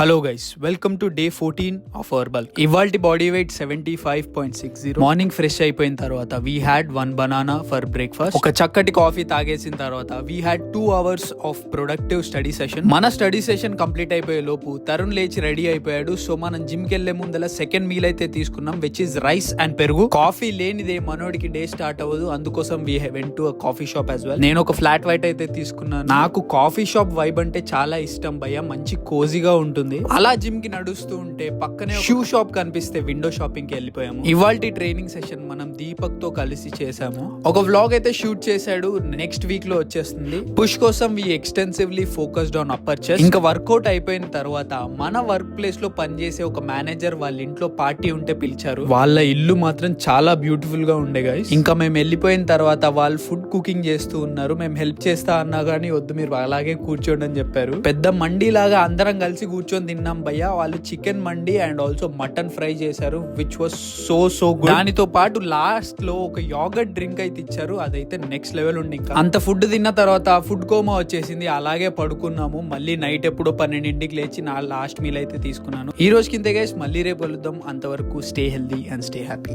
Hello guys, welcome to day 14 of our bulk. ఇవాల్టి body weight 75.60. Morning fresh అయిపోయిన తర్వాత we had 1 banana for breakfast. ఒక చక్కటి coffee తాగేసిన తర్వాత we had 2 hours of productive study session. మన study session complete అయిపోయే లోపు తరుణ్ లేచి రెడీ అయిపోయాడు. సో మనం జిమ్ కి వెళ్లే ముందల సెకండ్ మీల్ అయితే తీసుకున్నాం, విచ్ ఇస్ రైస్ అండ్ పెరుగు. కాఫీ లేనిదే మనోడికి డే స్టార్ట్ అవ్వదు, అందుకోసం we went to coffee shop as well. నేను ఒక ఫ్లాట్ వైట్ అయితే తీసుకున్నాను. నాకు కాఫీ షాప్ వైబ్ అంటే చాలా ఇష్టం భయ్య, మంచి కోజీగా ఉంటుంది. అలా జిమ్ కి నడుస్తూ ఉంటే పక్కనే షూ షాప్ కనిపిస్తే విండో షాపింగ్ కి వెళ్ళిపోయాము. ఇవాల్టి ట్రైనింగ్ సెషన్ మనం దీపక్ తో కలిసి చేసాము. ఒక వ్లాగ్ అయితే షూట్ చేశాడు, నెక్స్ట్ వీక్ లో వచ్చేస్తుంది. పుష్ కోసం we extensively focused on upper chest. ఇంకా వర్కౌట్ అయిపోయిన తర్వాత మన వర్క్ ప్లేస్ లో పనిచేసే ఒక మేనేజర్ వాళ్ళ ఇంట్లో పార్టీ ఉంటే పిలిచారు. వాళ్ళ ఇల్లు మాత్రం చాలా బ్యూటిఫుల్ గా ఉండే గైస్. ఇంకా మేము వెళ్ళిపోయిన తర్వాత వాళ్ళు ఫుడ్ కుకింగ్ చేస్తూ ఉన్నారు. మేము హెల్ప్ చేస్తా అన్నా కానీ వద్దు, మీరు అలాగే కూర్చోండి అని చెప్పారు. పెద్ద మండీ లాగా అందరం కలిసి కూర్చొని తిన్నాం భయ్య. వాళ్ళు chicken mandi and also mutton fry చేశారు, విచ్ వాస్ సో గుడ్. దానితో పాటు లాస్ట్ లో ఒక యోగర్ట్ డ్రింక్ అయితే ఇచ్చారు, అదైతే నెక్స్ట్ లెవెల్ ఉంది. ఇంకా అంత ఫుడ్ తిన్న తర్వాత ఫుడ్ కోమా వచ్చేసింది, అలాగే పడుకున్నాము. మళ్ళీ నైట్ ఎప్పుడో 12ంటికి లేచి నా లాస్ట్ మీల్ అయితే తీసుకున్నాను. ఈ రోజు కింద గైస్, మళ్ళీ రేపు కలుద్దాం. అంతవరకు stay healthy and stay happy.